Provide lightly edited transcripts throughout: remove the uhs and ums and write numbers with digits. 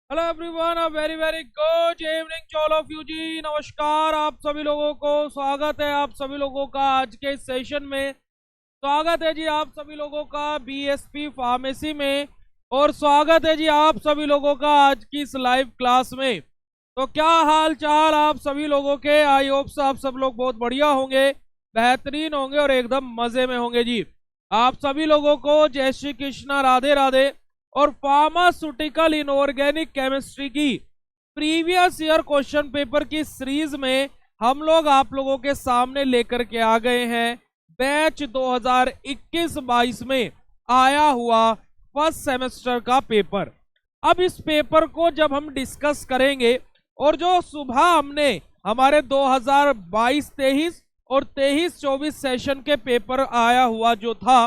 Hello everyone, a very very good evening to all of you जी। नमस्कार आप सभी लोगों को, स्वागत है आप सभी लोगों का आज के इस सेशन में। स्वागत है जी आप सभी लोगों का बीएसपी फार्मेसी में, और स्वागत है जी आप सभी लोगों का आज की इस लाइव क्लास में। तो क्या हाल चाल आप सभी लोगों के? आई होप से आप सब लोग बहुत बढ़िया होंगे, बेहतरीन होंगे और एकदम मजे में होंगे जी। आप सभी लोगों को जय श्री कृष्णा, राधे राधे। और फार्मास्यूटिकल इनऑर्गेनिक केमिस्ट्री की प्रीवियस ईयर क्वेश्चन पेपर की सीरीज में हम लोग आप लोगों के सामने लेकर के आ गए हैं बैच 2021-22 में आया हुआ फर्स्ट सेमेस्टर का पेपर। अब इस पेपर को जब हम डिस्कस करेंगे, और जो सुबह हमने हमारे 2022-23 और 23-24 सेशन के पेपर आया हुआ जो था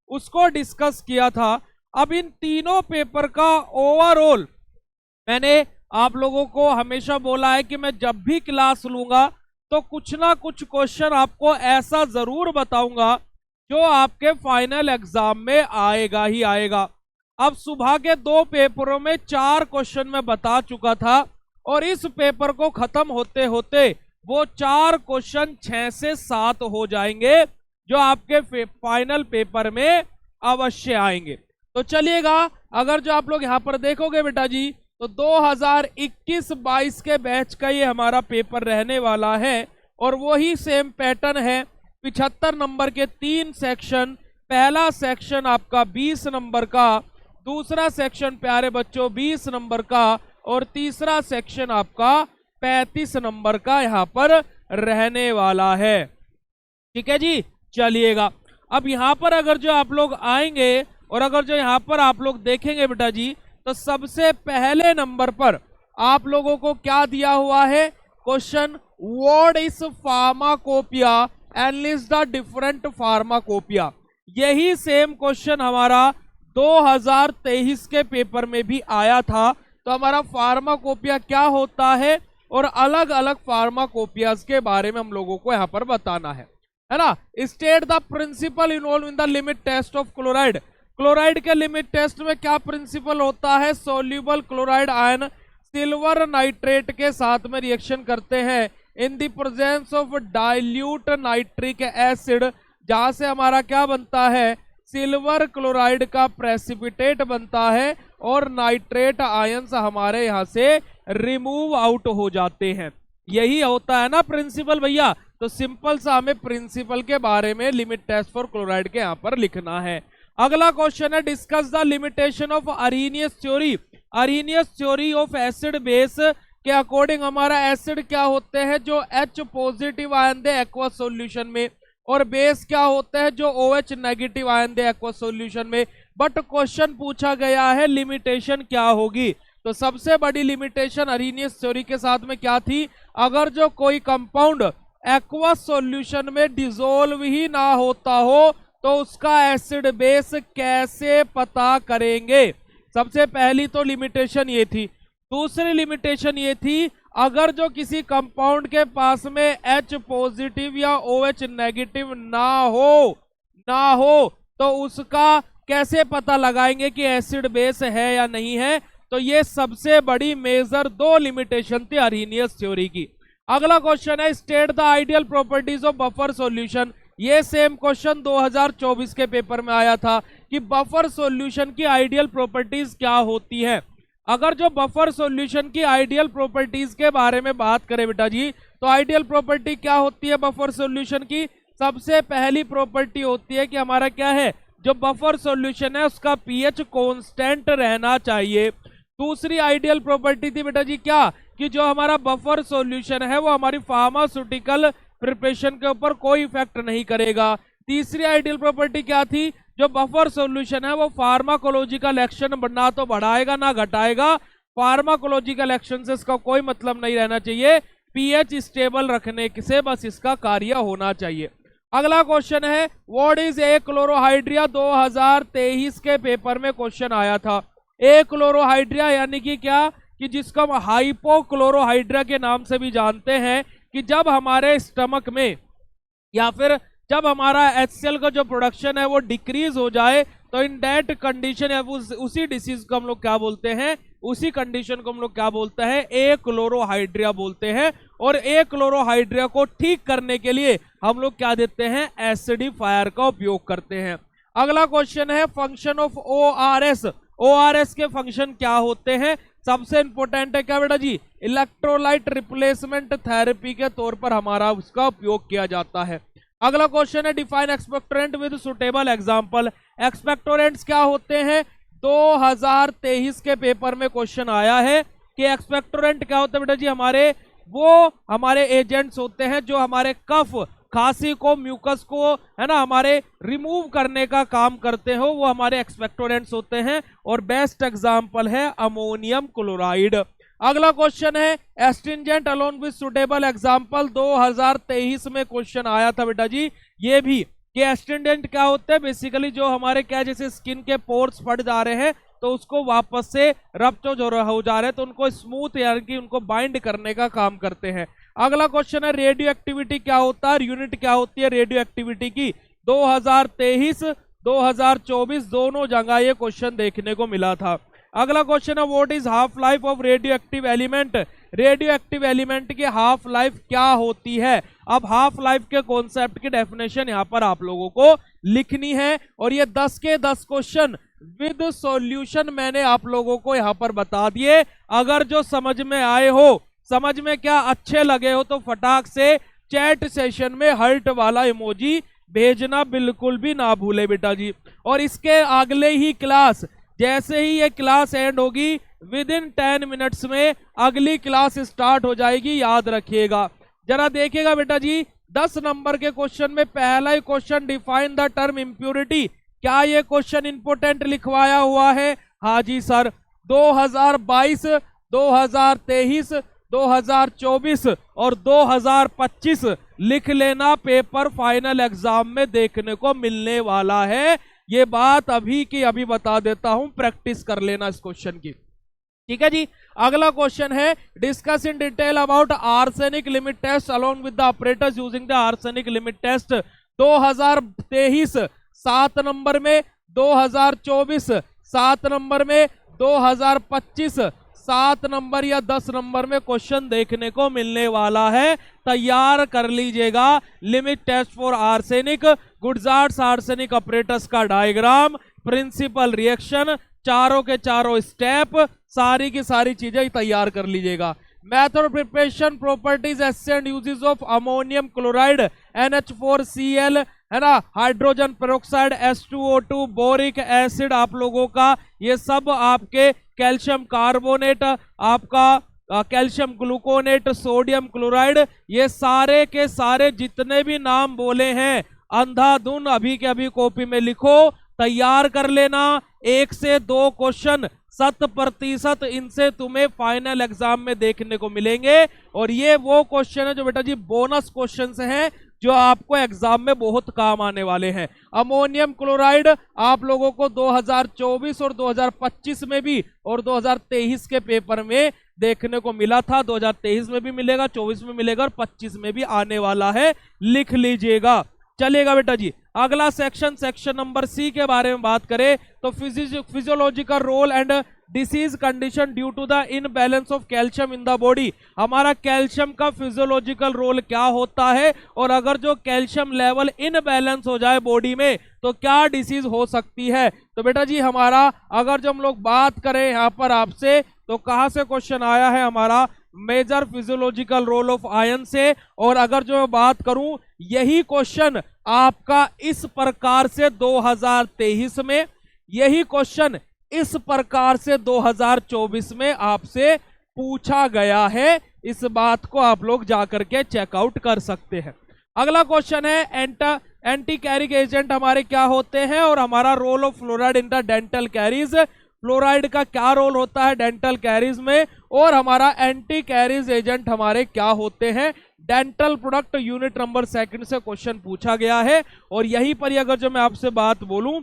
उसको डिस्कस किया था। अब इन तीनों पेपर का ओवरऑल मैंने आप लोगों को हमेशा बोला है कि मैं जब भी क्लास लूंगा तो कुछ ना कुछ क्वेश्चन आपको ऐसा जरूर बताऊंगा जो आपके फाइनल एग्जाम में आएगा ही आएगा। अब सुबह के दो पेपरों में 4 क्वेश्चन मैं बता चुका था, और इस पेपर को खत्म होते होते वो 4 क्वेश्चन 6 से 7 हो जाएंगे जो आपके फाइनल पेपर में अवश्य आएंगे। तो चलिएगा, अगर जो आप लोग यहाँ पर देखोगे बेटा जी, तो 2021-22 के बैच का ये हमारा पेपर रहने वाला है, और वही सेम पैटर्न है। 75 नंबर के 3 सेक्शन, पहला सेक्शन आपका 20 नंबर का, दूसरा सेक्शन प्यारे बच्चों 20 नंबर का, और तीसरा सेक्शन आपका 35 नंबर का यहाँ पर रहने वाला है। ठीक है जी, चलिएगा। अब यहाँ पर अगर जो आप लोग आएंगे और अगर जो यहाँ पर आप लोग देखेंगे बेटा जी, तो सबसे पहले नंबर पर आप लोगों को क्या दिया हुआ है? Question, what is pharmacopoeia and list the different pharmacopoeia. यही सेम क्वेश्चन हमारा 2023 के पेपर में भी आया था। तो हमारा फार्माकोपिया क्या होता है और अलग अलग फार्माकोपियाज के बारे में हम लोगों को यहाँ पर बताना है ना। State the principle involve in the limit test of chloride. Chloride के लिमिट टेस्ट में क्या प्रिंसिपल होता है? Soluble chloride ion silver nitrate के साथ में रिएक्शन करते हैं in the presence of dilute nitric acid, जहां से हमारा क्या बनता है? सिल्वर क्लोराइड का प्रेसिपिटेट बनता है और नाइट्रेट आयंस हमारे यहां से रिमूव आउट हो जाते हैं। यही होता है ना प्रिंसिपल भैया। तो सिंपल सा हमें प्रिंसिपल के बारे में लिमिट टेस्ट फॉर क्लोराइड के यहां पर लिखना है। अगला क्वेश्चन है, discuss the limitation of Arrhenius theory. Arrhenius theory of acid base के अकॉर्डिंग हमारा एसिड क्या होते हैं? जो H पॉजिटिव आयन दे एक्वस सॉल्यूशन में, और बेस क्या होते हैं? जो OH नेगेटिव आयन दे एक्वस सॉल्यूशन में। बट क्वेश्चन पूछा गया है लिमिटेशन क्या होगी। तो सबसे बड़ी लिमिटेशन अरेनियस थ्योरी के साथ में क्या थी? अगर जो कोई कंपाउंड एक्वस सॉल्यूशन में डिसोल्व ही ना होता हो तो उसका एसिड बेस कैसे पता करेंगे? सबसे पहली तो लिमिटेशन ये थी। दूसरी लिमिटेशन ये थी, अगर जो किसी कंपाउंड के पास में H पॉजिटिव या OH नेगेटिव ना हो तो उसका कैसे पता लगाएंगे कि एसिड बेस है या नहीं है। तो ये सबसे बड़ी मेजर 2 लिमिटेशन थी अरेनियस थ्योरी की। अगला क्वेश्चन है, state the ideal properties of buffer solution. ये सेम क्वेश्चन 2024 के पेपर में आया था कि बफर सॉल्यूशन की आइडियल प्रॉपर्टीज क्या होती है। अगर जो बफर सॉल्यूशन की आइडियल प्रॉपर्टीज के बारे में बात करें बेटा जी, तो आइडियल प्रॉपर्टी क्या होती है बफर सॉल्यूशन की? सबसे पहली प्रॉपर्टी होती है कि हमारा क्या है? जो बफर सॉल्यूशन है उसका पीएच कांस्टेंट रहना चाहिए। दूसरी आइडियल प्रॉपर्टी थी बेटा जी क्या? कि जो हमारा बफर सॉल्यूशन है वो हमारी फार्मास्यूटिकल प्रिपरेशन के ऊपर कोई इफेक्ट नहीं करेगा। तीसरी आइडियल प्रॉपर्टी क्या थी? जो बफर सॉल्यूशन है वो फार्माकोलॉजिकल एक्शन ना तो बढ़ाएगा ना घटाएगा। फार्माकोलॉजिकल एक्शन से इसका कोई मतलब नहीं रहना चाहिए, पीएच स्टेबल रखने से बस इसका कार्य होना चाहिए। अगला क्वेश्चन है, व्हाट इज ए क्लोरोहाइड्रिया। 2023 के पेपर में क्वेश्चन आया था। ए क्लोरोहाइड्रिया यानी कि क्या? कि जिसको हम हाइपोक्लोरोहाइड्रिया के नाम से भी जानते हैं, कि जब हमारे स्टमक में या फिर जब हमारा HCl का जो प्रोडक्शन है वो डिक्रीज हो जाए तो इन दैट कंडीशन या उसी डिसीज को हम लोग क्या बोलते हैं, उसी कंडीशन को हम लोग क्या बोलते हैं, एक्लोरोहाइड्रिया बोलते हैं। और एक्लोरोहाइड्रिया को ठीक करने के लिए हम लोग क्या देते हैं, एसिडिफायर का उपयोग करते हैं। अगला क्वेश्चन है फंक्शन ऑफ ORS। ORS के फंक्शन क्या होते हैं, सबसे इंपॉर्टेंट है क्या बेटा जी, इलेक्ट्रोलाइट रिप्लेसमेंट थेरेपी के तौर पर हमारा उसका उपयोग किया जाता है। अगला क्वेश्चन है define expectorant with suitable example. Expectorants क्या होते हैं, 2023 के पेपर में क्वेश्चन आया है कि एक्सपेक्टोरेंट क्या होता है बेटा जी, हमारे एजेंट्स होते हैं जो हमारे कफ खांसी को, म्यूकस को, है ना, हमारे रिमूव करने का काम करते हो, वो हमारे एक्सपेक्टोरेंट्स होते हैं। और बेस्ट एग्जांपल है अमोनियम क्लोराइड। अगला क्वेश्चन है astringent alone with suitable example. 2023 में क्वेश्चन आया था बेटा जी ये भी कि एस्ट्रिंजेंट क्या होते हैं, बेसिकली जो हमारे क्या जैसे स्किन के पोर्स फट जा रहे हैं तो उसको वापस से रप्चर हो जा रहे हैं तो उनको स्मूथ यानी कि उनको बाइंड करने का काम करते हैं। अगला क्वेश्चन है रेडियो एक्टिविटी क्या होता है, यूनिट क्या होती है रेडियो एक्टिविटी की। 2023 2024 दोनों जगह ये क्वेश्चन देखने को मिला था। अगला क्वेश्चन है what is half life of radio active element. Radio active element की हाफ लाइफ क्या होती है। अब हाफ लाइफ के कॉन्सेप्ट की डेफिनेशन यहां पर आप लोगों को लिखनी है और ये 10 के 10 क्वेश्चन विद सॉल्यूशन मैंने आप लोगों को यहां पर बता दिए। अगर जो समझ में आए हो, समझ में क्या अच्छे लगे हो तो फटाक से चैट सेशन में हर्ट वाला इमोजी भेजना बिल्कुल भी ना भूले बेटा जी। और इसके अगले ही क्लास, जैसे ही ये क्लास एंड होगी विद इन 10 मिनट्स में अगली क्लास स्टार्ट हो जाएगी, याद रखिएगा। जरा देखिएगा बेटा जी 10 नंबर के क्वेश्चन में पहला ही question define the term impurity. क्या ये क्वेश्चन इंपोर्टेंट लिखवाया हुआ है? हाँ जी सर। 2022 2023 2024 और 2025 लिख लेना, पेपर फाइनल एग्जाम में देखने को मिलने वाला है। ये बात अभी की अभी बता देता हूं, प्रैक्टिस कर लेना इस क्वेश्चन की, ठीक है जी। अगला क्वेश्चन है discuss in detail about arsenic limit test along with the operators using the arsenic limit test. 2023 7 number में, 2024 7 नंबर में, 2025 7 नंबर या 10 नंबर में क्वेश्चन देखने को मिलने वाला है। तैयार कर लीजिएगा। Limit test for arsenic, Gutzeit's arsenic operators का डायग्राम, प्रिंसिपल रिएक्शन, चारों के चारों स्टेप, सारी की सारी चीजें तैयार कर लीजिएगा। मेथड प्रिपरेशन, प्रॉपर्टीज, एसेंट, uses of ammonium chloride, NH4Cl, है ना, hydrogen peroxide, H2O2, boric acid आप लोगों का, ये सब आपके कैल्शियम कार्बोनेट, आपका कैल्शियम ग्लूकोनेट, सोडियम क्लोराइड, ये सारे के सारे जितने भी नाम बोले हैं अंधाधुन अभी के अभी कॉपी में लिखो, तैयार कर लेना। 1 से 2 क्वेश्चन 100% इनसे तुम्हें फाइनल एग्जाम में देखने को मिलेंगे। और ये वो क्वेश्चन है जो बेटा जी बोनस क्वेश्चन हैं जो आपको एग्जाम में बहुत काम आने वाले हैं। अमोनियम क्लोराइड आप लोगों को 2024 और 2025 में भी और 2023 के पेपर में देखने को मिला था। 2023 में भी मिलेगा, 24 में मिलेगा और 25 में भी आने वाला है, लिख लीजिएगा। चलेगा बेटा जी। अगला सेक्शन, सेक्शन नंबर C के बारे में बात करें तो physiological role and disease condition due to the imbalance of calcium in the body. हमारा कैल्शियम का फिजियोलॉजिकल रोल क्या होता है और अगर जो कैल्शियम लेवल इनबैलेंस हो जाए बॉडी में तो क्या डिसीज हो सकती है। तो बेटा जी हमारा अगर जो हम लोग बात करें यहाँ पर आपसे तो कहाँ से क्वेश्चन आया है, हमारा major physiological role of ion से। और अगर जो मैं बात करूं यही क्वेश्चन आपका इस प्रकार से 2023 में, यही क्वेश्चन इस प्रकार से 2024 में आपसे पूछा गया है। इस बात को आप लोग जाकर के चेकआउट कर सकते हैं। अगला क्वेश्चन है एंटी कैरिक एजेंट हमारे क्या होते हैं और हमारा role of fluoride in the dental caries. Fluoride का क्या रोल होता है डेंटल कैरीज में और हमारा एंटी कैरीज एजेंट हमारे क्या होते हैं। डेंटल प्रोडक्ट यूनिट नंबर 2 से क्वेश्चन पूछा गया है। और यहीं पर अगर जो मैं आपसे बात बोलूं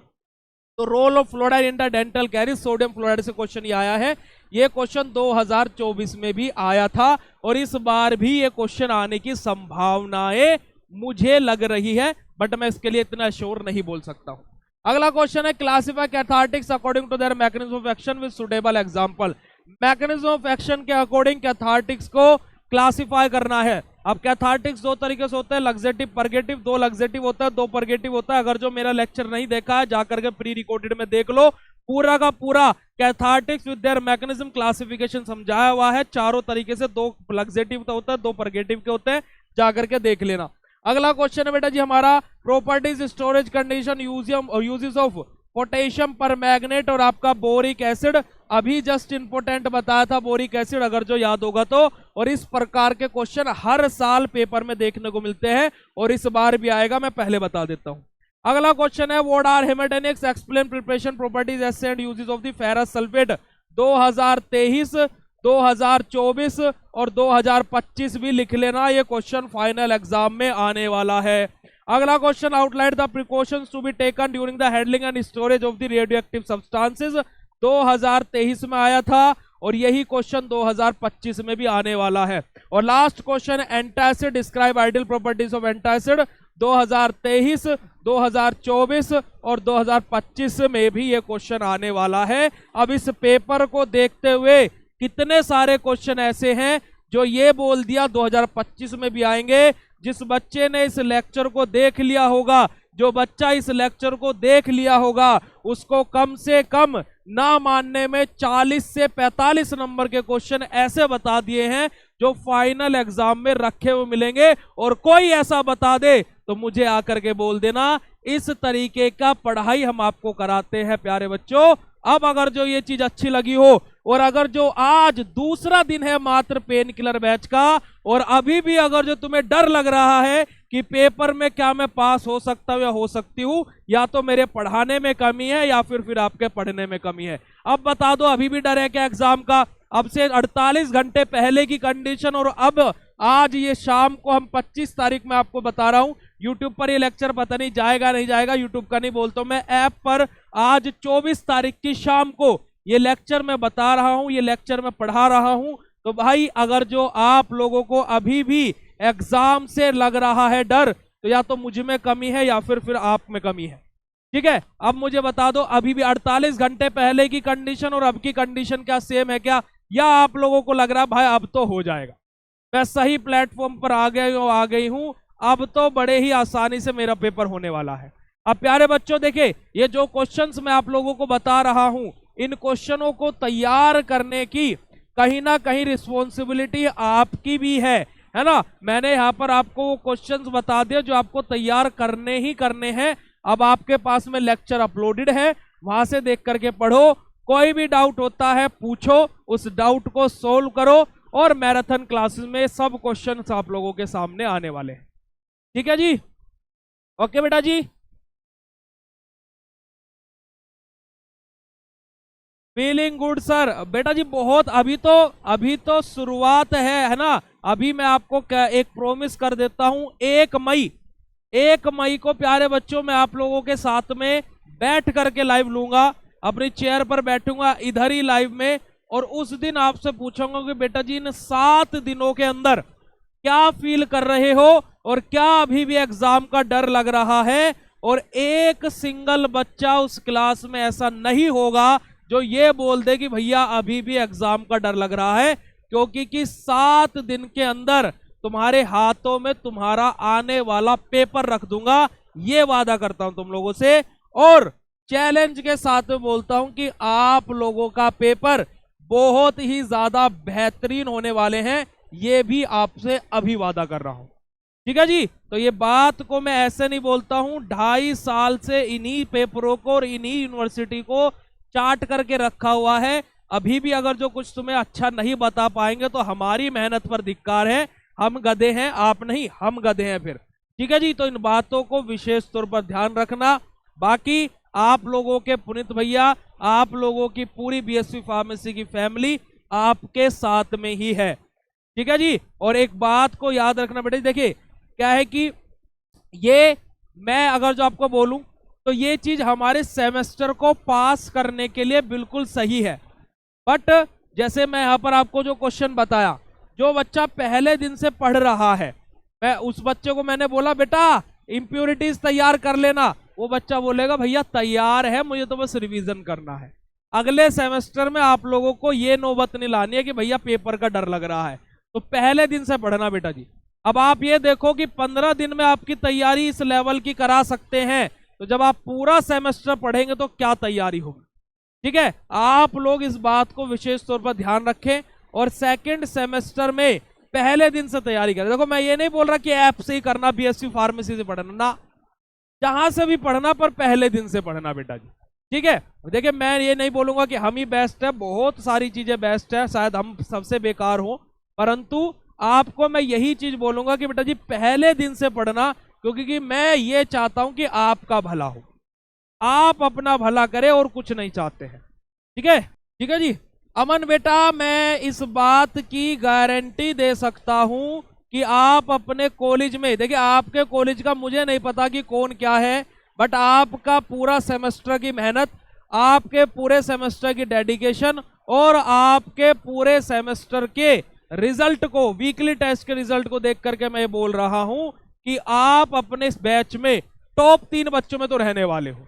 तो role of fluoride in the dental caries, sodium fluoride से क्वेश्चन ये आया है। ये क्वेश्चन 2024 में भी आया था और इस बार भी ये क्वेश्चन आने की संभावनाएं मुझे लग रही है बट मैं इसके लिए इतना श्योर नहीं बोल सकता हूं। अगला क्वेश्चन है, classify cathartics according to their mechanism of action with suitable example. Mechanism of action के अकॉर्डिंग कैथार्टिक्स को क्लासिफाई करना है। अब कैथार्टिक्स दो तरीके से होते हैं, लग्जेटिव परगेटिव। दो लग्जेटिव होता है, दो परगेटिव होता है। अगर जो मेरा लेक्चर नहीं देखा है जाकर के प्री रिकॉर्डेड में देख लो, पूरा का पूरा cathartics with their mechanism classification समझाया हुआ है चारों तरीके से। दो लग्जेटिव का होता है, दो परगेटिव के होते हैं, जाकर के देख लेना। अगला क्वेश्चन है बेटा जी हमारा, properties storage condition uses of potassium पर मैग्नेट और आपका बोरिक एसिड। अभी जस्ट इंपोर्टेंट बताया था बोरिक एसिड, अगर जो याद होगा तो। और इस प्रकार के क्वेश्चन हर साल पेपर में देखने को मिलते हैं और इस बार भी आएगा, मैं पहले बता देता हूं। अगला क्वेश्चन है, what are haematinics explain preparation properties assay and uses of the ferrous sulphate. 2023, 2024 और 2025 भी लिख लेना, ये क्वेश्चन फाइनल एग्जाम में आने वाला है। अगला question, outline the precautions to be taken during the handling and storage of the radioactive substances. 2023 में आया था और यही क्वेश्चन 2025 में भी आने वाला है। और last question, antacid describe ideal properties of antacid. 2023, 2024 और 2025 में भी ये क्वेश्चन आने वाला है। अब इस पेपर को देखते हुए कितने सारे क्वेश्चन ऐसे हैं जो ये बोल दिया 2025 में भी आएंगे। जिस बच्चे ने इस लेक्चर को देख लिया होगा, जो बच्चा इस लेक्चर को देख लिया होगा, उसको कम से कम ना मानने में 40 से 45 नंबर के क्वेश्चन ऐसे बता दिए हैं जो फाइनल एग्जाम में रखे हुए मिलेंगे। और कोई ऐसा बता दे तो मुझे आकर के बोल देना। इस तरीके का पढ़ाई हम आपको कराते हैं प्यारे बच्चों। अब अगर जो ये चीज अच्छी लगी हो और अगर जो आज दूसरा दिन है मात्र पेन किलर बैच का, और अभी भी अगर जो तुम्हें डर लग रहा है कि पेपर में क्या मैं पास हो सकता हूं या हो सकती हूं, या तो मेरे पढ़ाने में कमी है या फिर आपके पढ़ने में कमी है, अब बता दो अभी भी डर है क्या एग्जाम का? अब से 48 घंटे पहले की कंडीशन और अब आज ये शाम को हम 25 तारीख में आपको बता रहा हूं। यूट्यूब पर ये लेक्चर पता नहीं जाएगा नहीं जाएगा, यूट्यूब का नहीं बोलता मैं, ऐप पर आज 24 तारीख की शाम को ये लेक्चर मैं बता रहा हूं, ये लेक्चर मैं पढ़ा रहा हूं। तो भाई अगर जो आप लोगों को अभी भी एग्जाम से लग रहा है डर, तो या तो मुझ में कमी है या फिर आप में कमी है। ठीक है, अब मुझे बता दो अभी भी 48 घंटे पहले की कंडीशन और अब की कंडीशन क्या सेम है क्या, या आप लोगों को लग रहा है भाई अब तो हो जाएगा, मैं सही प्लेटफॉर्म पर आ गई हूं, अब तो बड़े ही आसानी से मेरा पेपर होने वाला है। अब प्यारे बच्चों देखिए, ये जो क्वेश्चंस मैं आप लोगों को बता रहा हूं, इन क्वेश्चनों को तैयार करने की कहीं ना कहीं रिस्पॉन्सिबिलिटी आपकी भी है ना। मैंने यहाँ पर आपको वो क्वेश्चंस बता दिए जो आपको तैयार करने ही करने हैं। अब आपके पास में लेक्चर अपलोडेड है, वहां से देख करके पढ़ो, कोई भी डाउट होता है पूछो, उस डाउट को सोल्व करो, और मैराथन क्लासेस में सब क्वेश्चंस आप लोगों के सामने आने वाले हैं। ठीक है जी, ओके बेटा जी, फीलिंग गुड सर। बेटा जी बहुत अभी तो शुरुआत है ना। अभी मैं आपको एक प्रॉमिस कर देता हूं, 1 मई को प्यारे बच्चों मैं आप लोगों के साथ में बैठ करके लाइव लूंगा, अपनी चेयर पर बैठूंगा इधर ही लाइव में, और उस दिन आपसे पूछूंगा कि बेटा जी इन 7 दिनों के अंदर क्या फील कर रहे हो और क्या अभी भी एग्जाम का डर लग रहा है। और एक सिंगल बच्चा उस क्लास में ऐसा नहीं होगा जो ये बोल दे कि भैया अभी भी एग्जाम का डर लग रहा है, क्योंकि 7 दिन के अंदर तुम्हारे हाथों में तुम्हारा आने वाला पेपर रख दूंगा, ये वादा करता हूं तुम लोगों से। और चैलेंज के साथ में बोलता हूं कि आप लोगों का पेपर बहुत ही ज्यादा बेहतरीन होने वाले हैं, ये भी आपसे अभी वादा कर रहा हूं। ठीक है जी, तो ये बात को मैं ऐसे नहीं बोलता हूं, 2.5 साल से इन्हीं पेपरों को और इन्हीं यूनिवर्सिटी को चार्ट करके रखा हुआ है। अभी भी अगर जो कुछ तुम्हें अच्छा नहीं बता पाएंगे तो हमारी मेहनत पर धिक्कार है, हम गधे हैं, आप नहीं, हम गधे हैं फिर। ठीक है जी, तो इन बातों को विशेष तौर पर ध्यान रखना। बाकी आप लोगों के पुनीत भैया, आप लोगों की पूरी बीएसवी फार्मेसी की फैमिली आपके साथ में ही है। ठीक है जी, और एक बात को याद रखना बेटे, देखिए क्या है कि ये मैं अगर जो आपको बोलूं तो ये चीज हमारे सेमेस्टर को पास करने के लिए बिल्कुल सही है। बट जैसे मैं यहां पर आपको जो क्वेश्चन बताया, जो बच्चा पहले दिन से पढ़ रहा है, मैं उस बच्चे को मैंने बोला बेटा इंप्योरिटीज तैयार कर लेना, वो बच्चा बोलेगा भैया तैयार है, मुझे तो बस रिवीजन करना है। अगले सेमेस्टर में आप लोगों को ये नौबत नहीं लानी है कि भैया पेपर का डर लग रहा है, तो पहले दिन से पढ़ना बेटा जी। अब आप ये देखो कि 15 दिन में आपकी तैयारी इस लेवल की करा सकते हैं, तो जब आप पूरा सेमेस्टर पढ़ेंगे तो क्या तैयारी होगी। ठीक है, आप लोग इस बात को विशेष तौर पर ध्यान रखें और सेकंड सेमेस्टर में पहले दिन से तैयारी करें। देखो मैं ये नहीं बोल रहा कि ऐप से ही करना, बीएससी फार्मेसी से पढ़ना ना, जहां से भी पढ़ना पर पहले दिन से पढ़ना बेटा जी। ठीक है, देखिए मैं ये नहीं बोलूंगा कि हम ही बेस्ट है, बहुत सारी चीजें बेस्ट है, शायद हम सबसे बेकार हो, परंतु आपको मैं यही चीज बोलूंगा कि बेटा जी पहले दिन से पढ़ना, क्योंकि मैं ये चाहता हूं कि आपका भला हो, आप अपना भला करें और कुछ नहीं चाहते हैं। ठीक है, ठीक है जी। अमन बेटा मैं इस बात की गारंटी दे सकता हूं कि आप अपने कॉलेज में, देखिए आपके कॉलेज का मुझे नहीं पता कि कौन क्या है, बट आपका पूरा सेमेस्टर की मेहनत, आपके पूरे सेमेस्टर की डेडिकेशन और आपके पूरे सेमेस्टर के रिजल्ट को, वीकली टेस्ट के रिजल्ट को देख करके मैं बोल रहा हूं कि आप अपने इस बैच में टॉप 3 बच्चों में तो रहने वाले हो,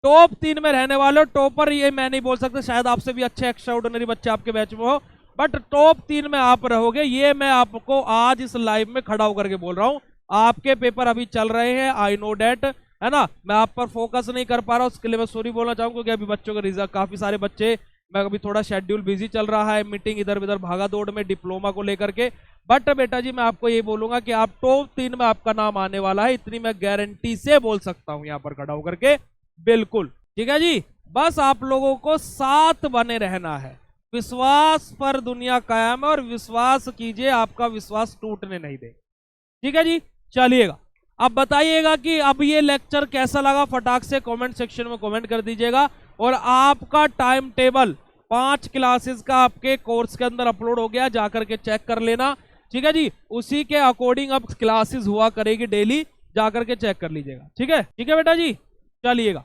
टॉप 3 में रहने वाले हो। टॉपर ये मैं नहीं बोल सकता, शायद आपसे भी अच्छे एक्स्ट्रा ऑर्डिनरी बच्चे आपके बैच में हो, बट टॉप 3 में आप रहोगे, ये मैं आपको आज इस लाइव में खड़ा होकर के बोल रहा हूं। आपके पेपर अभी चल रहे हैं, आई नो डेट, है ना, मैं आप पर फोकस नहीं कर पा रहा हूं, उसके लिए मैं सॉरी बोलना चाहूंगा, क्योंकि अभी बच्चों का रिजल्ट, काफी सारे बच्चे, मैं अभी थोड़ा शेड्यूल बिजी चल रहा है, मीटिंग इधर उधर भागा दौड़ में डिप्लोमा को लेकर के, बट बेटा जी मैं आपको ये बोलूंगा कि आप टॉप 3 में आपका नाम आने वाला है, इतनी मैं गारंटी से बोल सकता हूं यहां पर खड़ा होकर के, बिल्कुल। ठीक है जी, बस आप लोगों को साथ बने रहना है, विश्वास पर दुनिया कायम है और विश्वास कीजिए, आपका विश्वास टूटने नहीं दे। ठीक है जी, चलिएगा अब बताइएगा कि अब ये लेक्चर कैसा लगा, फटाक से कमेंट सेक्शन में कमेंट कर दीजिएगा। और आपका टाइम टेबल 5 क्लासेस का आपके कोर्स के अंदर अपलोड हो गया, जाकर के चेक कर लेना। ठीक है जी, उसी के अकॉर्डिंग अब क्लासेस हुआ करेगी डेली, जाकर के चेक कर लीजिएगा। ठीक है, ठीक है बेटा जी, चलिएगा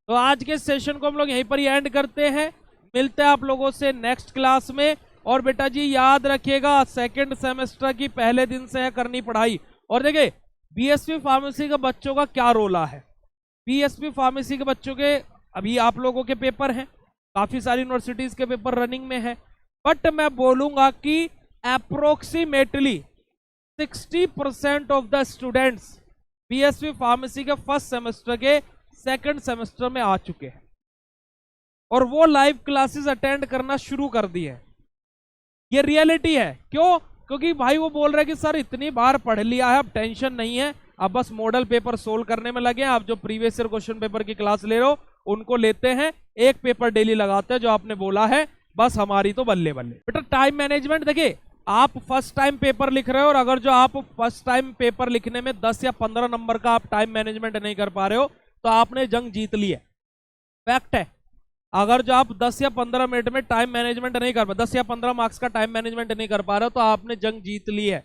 तो आज के सेशन को हम लोग यहीं पर ही एंड करते हैं, मिलते हैं आप लोगों से नेक्स्ट क्लास में। और बेटा जी याद रखिएगा सेकेंड सेमेस्टर की पहले दिन से है करनी पढ़ाई। और देखिए बीएससी फार्मेसी के बच्चों का क्या रोला है, बीएससी फार्मेसी के बच्चों के अभी आप लोगों के पेपर हैं, काफी सारी यूनिवर्सिटीज के पेपर रनिंग में है, बट मैं बोलूंगा कि approximately 60% of the students BSc pharmacy के फर्स्ट सेमेस्टर के सेकंड सेमेस्टर में आ चुके हैं और वो लाइव क्लासेस अटेंड करना शुरू कर दी है। ये रियलिटी है, क्यों? क्योंकि भाई वो बोल रहे हैं कि सर इतनी बार पढ़ लिया है, अब टेंशन नहीं है, अब बस मॉडल पेपर सोल्व करने में लगे हैं, आप जो प्रीवियस ईयर क्वेश्चन पेपर की क्लास ले रहे हो उनको लेते हैं, एक पेपर डेली लगाते हैं जो आपने बोला है, बस हमारी तो बल्ले बल्ले। बेटा टाइम मैनेजमेंट देखिए, आप फर्स्ट टाइम पेपर लिख रहे हो और अगर जो आप फर्स्ट टाइम पेपर लिखने में 10 या 15 नंबर का आप टाइम मैनेजमेंट नहीं कर पा रहे हो तो आपने जंग जीत ली है, फैक्ट है। अगर जो आप 10 या 15 मिनट में टाइम मैनेजमेंट नहीं कर पा, 10 या 15 मार्क्स का टाइम मैनेजमेंट नहीं कर पा रहे हो तो आपने जंग जीत ली है,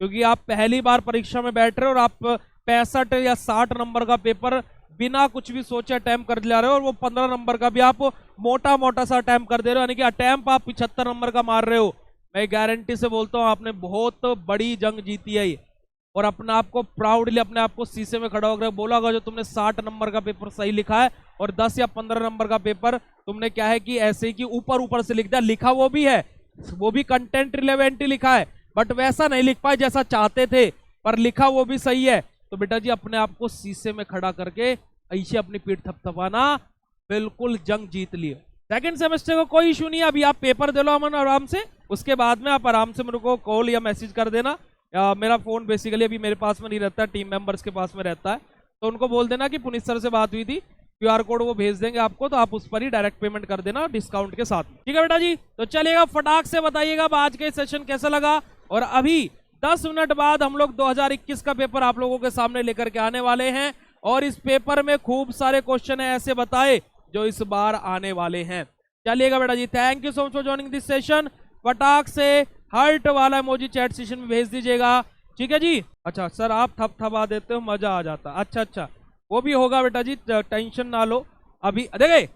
क्योंकि आप पहली बार परीक्षा में बैठ रहे हो और आप 65 या 60 नंबर का पेपर बिना कुछ भी सोचे अटैम्प्ट कर जा रहे हो और वो 15 नंबर का भी आप मोटा मोटा सा अटैम्प्ट कर दे रहे हो, यानी कि अटैम्प्ट आप 75 नंबर का मार रहे हो। मैं गारंटी से बोलता हूँ आपने बहुत बड़ी जंग जीती है ये, और अपने आप को प्राउडली अपने आप को शीशे में खड़ा होकर बोला होगा जो तुमने 60 नंबर का पेपर सही लिखा है और 10 या 15 नंबर का पेपर तुमने क्या है कि ऐसे ही कि ऊपर ऊपर से लिख दिया, लिखा वो भी है, वो भी कंटेंट रिलेवेंट ही लिखा है, बट वैसा नहीं लिख पाए जैसा चाहते थे, पर लिखा वो भी सही है। तो बेटा जी अपने आप को शीशे में खड़ा करके ऐसे अपनी पीठ थपथपाना, बिल्कुल जंग जीत लिए। सेकंड सेमेस्टर का कोई इशू नहीं है, अभी आप पेपर दे लो अमन आराम से, उसके बाद में आप आराम से मेरे को कॉल या मैसेज कर देना। मेरा फोन बेसिकली अभी मेरे पास में नहीं रहता, टीम मेंबर्स के पास में रहता है, तो उनको बोल देना कि पुनीत सर से बात हुई थी, क्यूआर कोड वो भेज देंगे आपको, तो आप उस पर ही डायरेक्ट पेमेंट कर देना डिस्काउंट के साथ। ठीक है बेटा जी, तो चलिएगा फटाक से बताइएगा आज का सेशन कैसा लगा। और अभी 10 मिनट बाद हम लोग 2021 का पेपर आप लोगों के सामने लेकर के आने वाले हैं, और इस पेपर में खूब सारे क्वेश्चन ऐसे बताए जो इस बार आने वाले हैं। चलिएगा बेटा जी, thank you so much for joining this session. फटाक से हार्ट वाला इमोजी चैट सेशन में भेज दीजिएगा, ठीक है जी। अच्छा सर आप थपथपा देते हो, मजा आ जाता। अच्छा अच्छा, वो भी होगा बेटा जी, टेंशन ना लो। अभी देखिए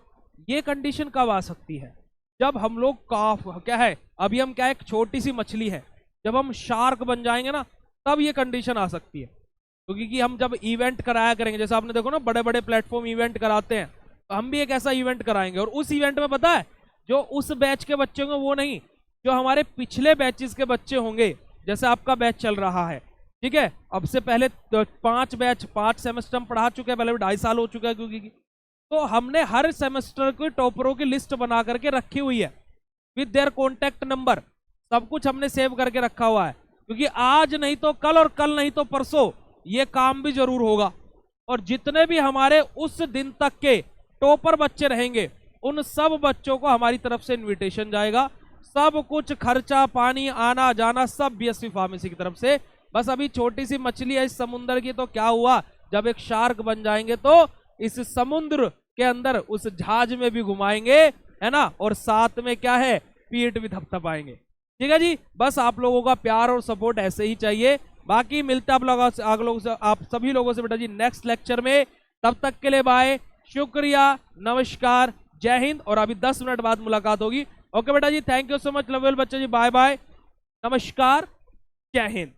ये कंडीशन कब आ सकती है, जब हम लोग क्या है, अभी हम क्या एक छोटी सी मछली है, जब हम शार्क बन जाएंगे ना तब ये कंडीशन आ सकती है, क्योंकि कि हम जब इवेंट कराया करेंगे, जैसे आपने देखो ना बड़े बड़े प्लेटफॉर्म इवेंट कराते हैं, तो हम भी एक ऐसा इवेंट कराएंगे। और उस इवेंट में पता है जो उस बैच के बच्चे होंगे वो नहीं, जो हमारे पिछले बैचेस के बच्चे होंगे, जैसे आपका बैच चल रहा है, ठीक है, अब से पहले 5 सेमेस्टर हम पढ़ा चुके हैं, पहले 2.5 साल हो चुका है, क्योंकि तो हमने हर सेमेस्टर के टॉपरों की लिस्ट बना करके रखी हुई है विद देयर कॉन्टेक्ट नंबर, सब कुछ हमने सेव करके रखा हुआ है, क्योंकि आज नहीं तो कल और कल नहीं तो परसों ये काम भी जरूर होगा। और जितने भी हमारे उस दिन तक के टॉपर बच्चे रहेंगे उन सब बच्चों को हमारी तरफ से इनविटेशन जाएगा, सब कुछ खर्चा पानी आना जाना सब बीएसवी फार्मेसी की तरफ से। बस अभी छोटी सी मछली है इस समुद्र की, तो क्या हुआ, जब एक शार्क बन जाएंगे तो इस समुद्र के अंदर उस जहाज में भी घुमाएंगे, है ना, और साथ में क्या है, पीठ भी थपथपाएंगे। ठीक है जी, बस आप लोगों का प्यार और सपोर्ट ऐसे ही चाहिए। बाकी मिलता आप सभी लोगों से बेटा जी नेक्स्ट लेक्चर में। तब तक के लिए बाय, शुक्रिया, नमस्कार, जय हिंद। और अभी 10 मिनट बाद मुलाकात होगी। ओके बेटा जी, thank you so much, love you बच्चे जी, बाय बाय, नमस्कार, जय हिंद।